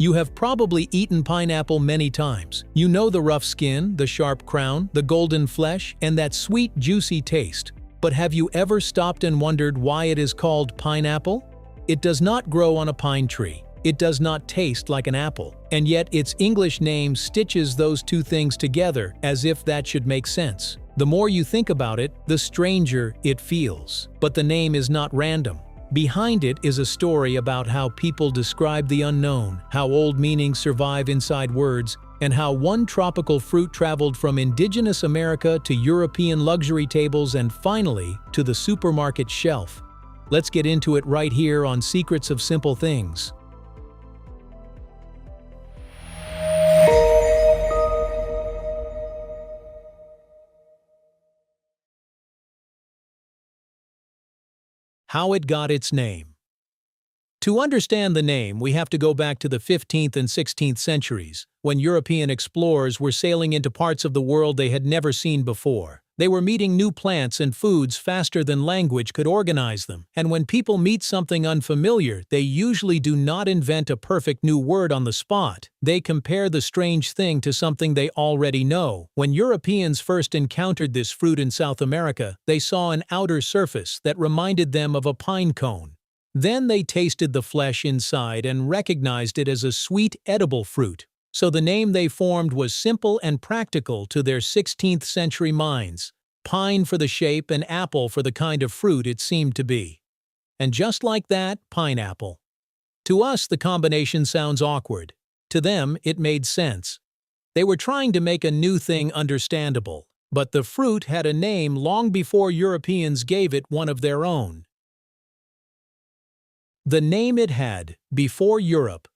You have probably eaten pineapple many times. You know the rough skin, the sharp crown, the golden flesh, and that sweet, juicy taste. But have you ever stopped and wondered why it is called pineapple? It does not grow on a pine tree. It does not taste like an apple. And yet its English name stitches those two things together as if that should make sense. The more you think about it, the stranger it feels. But the name is not random. Behind it is a story about how people describe the unknown, how old meanings survive inside words, and how one tropical fruit traveled from indigenous America to European luxury tables and finally to the supermarket shelf. Let's get into it right here on Secrets of Simple Things. How it got its name. To understand the name, we have to go back to the 15th and 16th centuries, when European explorers were sailing into parts of the world they had never seen before. They were meeting new plants and foods faster than language could organize them. And when people meet something unfamiliar, they usually do not invent a perfect new word on the spot. They compare the strange thing to something they already know. When Europeans first encountered this fruit in South America, they saw an outer surface that reminded them of a pine cone. Then they tasted the flesh inside and recognized it as a sweet, edible fruit. So the name they formed was simple and practical to their 16th century minds. Pine for the shape and apple for the kind of fruit it seemed to be. And just like that, pineapple. To us, the combination sounds awkward. To them, it made sense. They were trying to make a new thing understandable, but the fruit had a name long before Europeans gave it one of their own. The name it had, before Europe.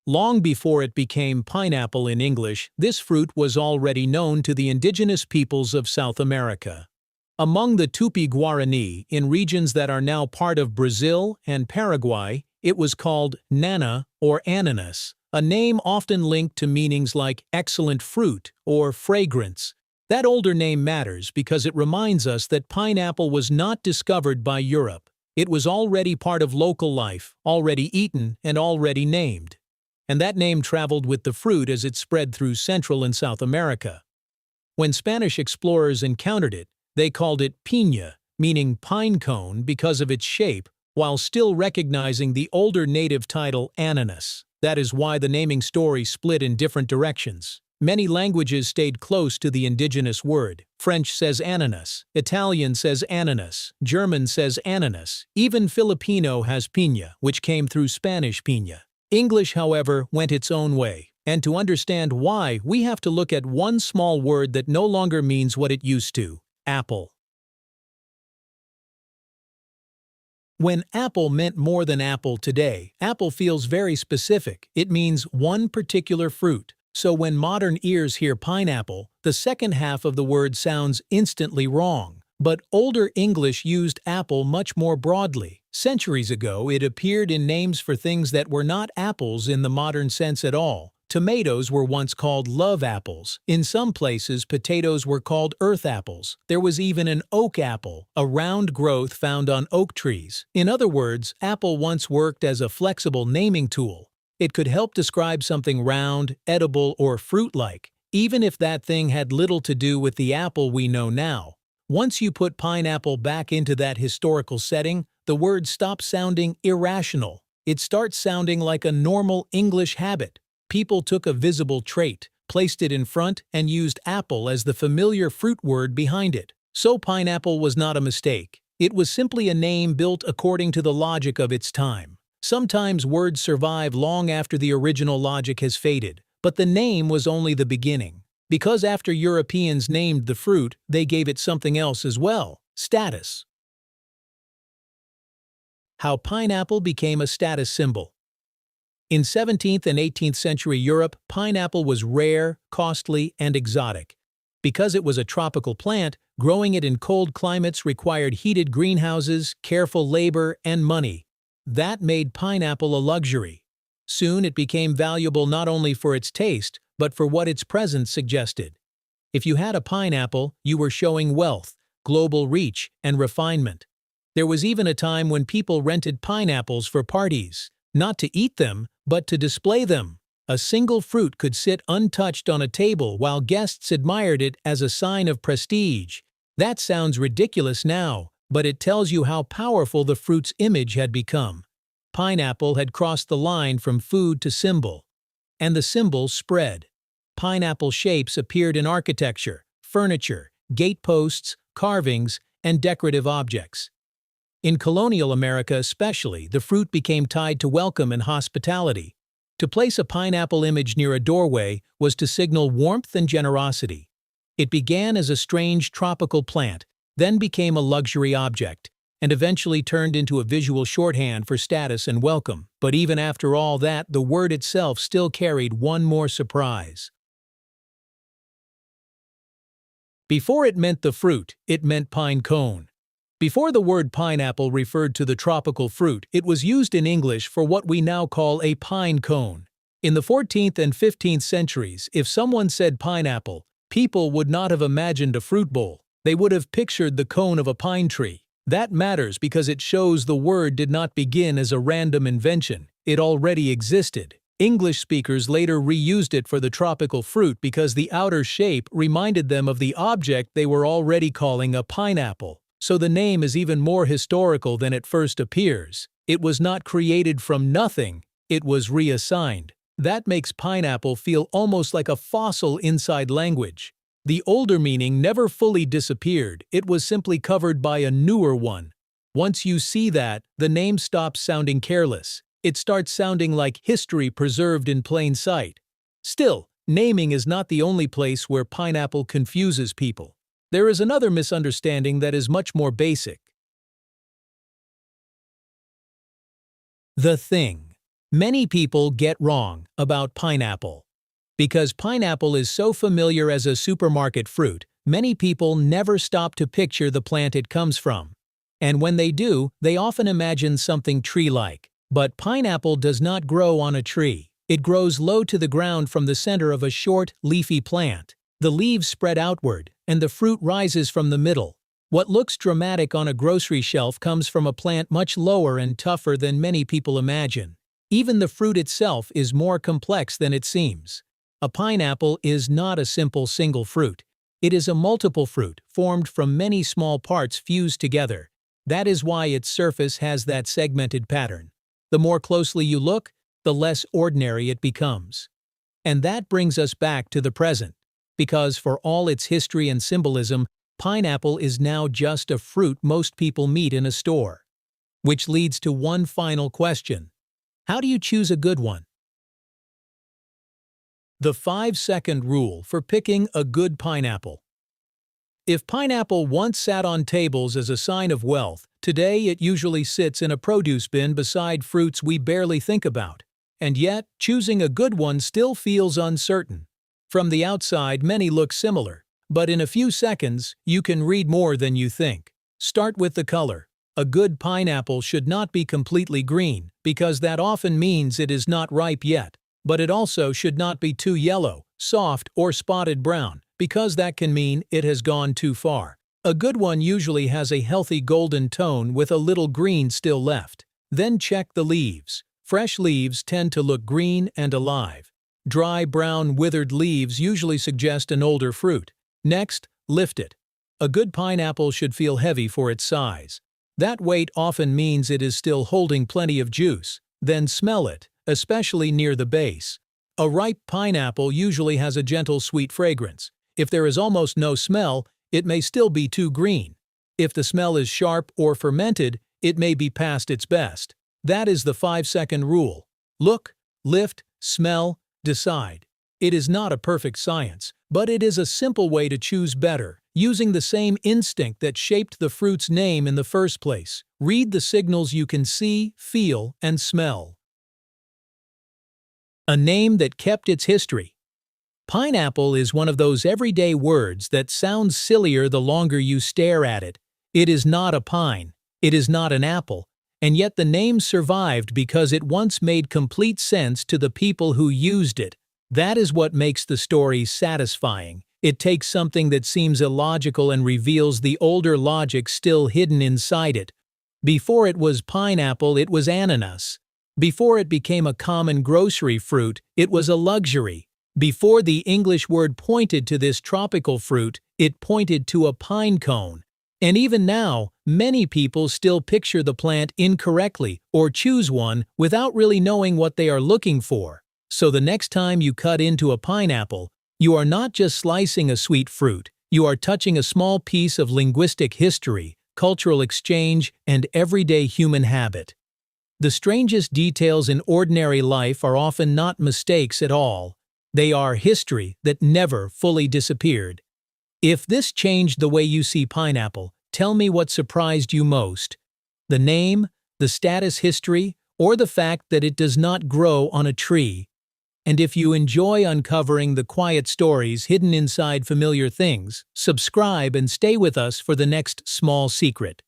Long before it became pineapple in English, this fruit was already known to the indigenous peoples of South America. Among the Tupi-Guarani, in regions that are now part of Brazil and Paraguay, it was called nana or ananas, a name often linked to meanings like excellent fruit or fragrance. That older name matters because it reminds us that pineapple was not discovered by Europe. It was already part of local life, already eaten and already named. And that name traveled with the fruit as it spread through Central and South America. When Spanish explorers encountered it, they called it piña, meaning pine cone because of its shape, while still recognizing the older native title ananas. That is why the naming story split in different directions. Many languages stayed close to the indigenous word. French says ananas, Italian says ananas, German says ananas, even Filipino has piña, which came through Spanish piña. English, however, went its own way, and to understand why, we have to look at one small word that no longer means what it used to: apple. When apple meant more than apple today, apple feels very specific. It means one particular fruit. So when modern ears hear pineapple, the second half of the word sounds instantly wrong. But older English used apple much more broadly. Centuries ago, it appeared in names for things that were not apples in the modern sense at all. Tomatoes were once called love apples. In some places, potatoes were called earth apples. There was even an oak apple, a round growth found on oak trees. In other words, apple once worked as a flexible naming tool. It could help describe something round, edible, or fruit-like, even if that thing had little to do with the apple we know now. Once you put pineapple back into that historical setting, the word stops sounding irrational. It starts sounding like a normal English habit. People took a visible trait, placed it in front, and used apple as the familiar fruit word behind it. So pineapple was not a mistake. It was simply a name built according to the logic of its time. Sometimes words survive long after the original logic has faded, but the name was only the beginning. Because after Europeans named the fruit, they gave it something else as well: status. How pineapple became a status symbol. In 17th and 18th century Europe, pineapple was rare, costly, and exotic. Because it was a tropical plant, growing it in cold climates required heated greenhouses, careful labor, and money. That made pineapple a luxury. Soon it became valuable not only for its taste, but for what its presence suggested. If you had a pineapple, you were showing wealth, global reach, and refinement. There was even a time when people rented pineapples for parties, not to eat them, but to display them. A single fruit could sit untouched on a table while guests admired it as a sign of prestige. That sounds ridiculous now, but it tells you how powerful the fruit's image had become. Pineapple had crossed the line from food to symbol. And the symbol spread. Pineapple shapes appeared in architecture, furniture, gateposts, carvings, and decorative objects. In colonial America especially, the fruit became tied to welcome and hospitality. To place a pineapple image near a doorway was to signal warmth and generosity. It began as a strange tropical plant, then became a luxury object, and eventually turned into a visual shorthand for status and welcome. But even after all that, the word itself still carried one more surprise. Before it meant the fruit, it meant pine cone. Before the word pineapple referred to the tropical fruit, it was used in English for what we now call a pine cone. In the 14th and 15th centuries, if someone said pineapple, people would not have imagined a fruit bowl. They would have pictured the cone of a pine tree. That matters because it shows the word did not begin as a random invention. It already existed. English speakers later reused it for the tropical fruit because the outer shape reminded them of the object they were already calling a pineapple. So the name is even more historical than it first appears. It was not created from nothing, it was reassigned. That makes pineapple feel almost like a fossil inside language. The older meaning never fully disappeared, it was simply covered by a newer one. Once you see that, the name stops sounding careless. It starts sounding like history preserved in plain sight. Still, naming is not the only place where pineapple confuses people. There is another misunderstanding that is much more basic. The thing many people get wrong about pineapple. Because pineapple is so familiar as a supermarket fruit, many people never stop to picture the plant it comes from. And when they do, they often imagine something tree-like. But pineapple does not grow on a tree. It grows low to the ground from the center of a short, leafy plant. The leaves spread outward, and the fruit rises from the middle. What looks dramatic on a grocery shelf comes from a plant much lower and tougher than many people imagine. Even the fruit itself is more complex than it seems. A pineapple is not a simple single fruit. It is a multiple fruit formed from many small parts fused together. That is why its surface has that segmented pattern. The more closely you look, the less ordinary it becomes. And that brings us back to the present. Because for all its history and symbolism, pineapple is now just a fruit most people meet in a store. Which leads to one final question. How do you choose a good one? The 5-second rule for picking a good pineapple. If pineapple once sat on tables as a sign of wealth, today it usually sits in a produce bin beside fruits we barely think about. And yet, choosing a good one still feels uncertain. From the outside, many look similar, but in a few seconds, you can read more than you think. Start with the color. A good pineapple should not be completely green, because that often means it is not ripe yet. But it also should not be too yellow, soft, or spotted brown, because that can mean it has gone too far. A good one usually has a healthy golden tone with a little green still left. Then check the leaves. Fresh leaves tend to look green and alive. Dry, brown, withered leaves usually suggest an older fruit. Next, lift it. A good pineapple should feel heavy for its size. That weight often means it is still holding plenty of juice. Then smell it, especially near the base. A ripe pineapple usually has a gentle sweet fragrance. If there is almost no smell, it may still be too green. If the smell is sharp or fermented, it may be past its best. That is the 5-second rule. Look, lift, smell, decide. It is not a perfect science, but it is a simple way to choose better, using the same instinct that shaped the fruit's name in the first place. Read the signals you can see, feel, and smell. A name that kept its history. Pineapple is one of those everyday words that sounds sillier the longer you stare at it. It is not a pine. It is not an apple. And yet the name survived because it once made complete sense to the people who used it. That is what makes the story satisfying. It takes something that seems illogical and reveals the older logic still hidden inside it. Before it was pineapple, it was ananas. Before it became a common grocery fruit, it was a luxury. Before the English word pointed to this tropical fruit, it pointed to a pine cone. And even now, many people still picture the plant incorrectly or choose one without really knowing what they are looking for. So the next time you cut into a pineapple, you are not just slicing a sweet fruit, you are touching a small piece of linguistic history, cultural exchange, and everyday human habit. The strangest details in ordinary life are often not mistakes at all. They are history that never fully disappeared. If this changed the way you see pineapple, tell me what surprised you most. The name, the status history, or the fact that it does not grow on a tree. And if you enjoy uncovering the quiet stories hidden inside familiar things, subscribe and stay with us for the next small secret.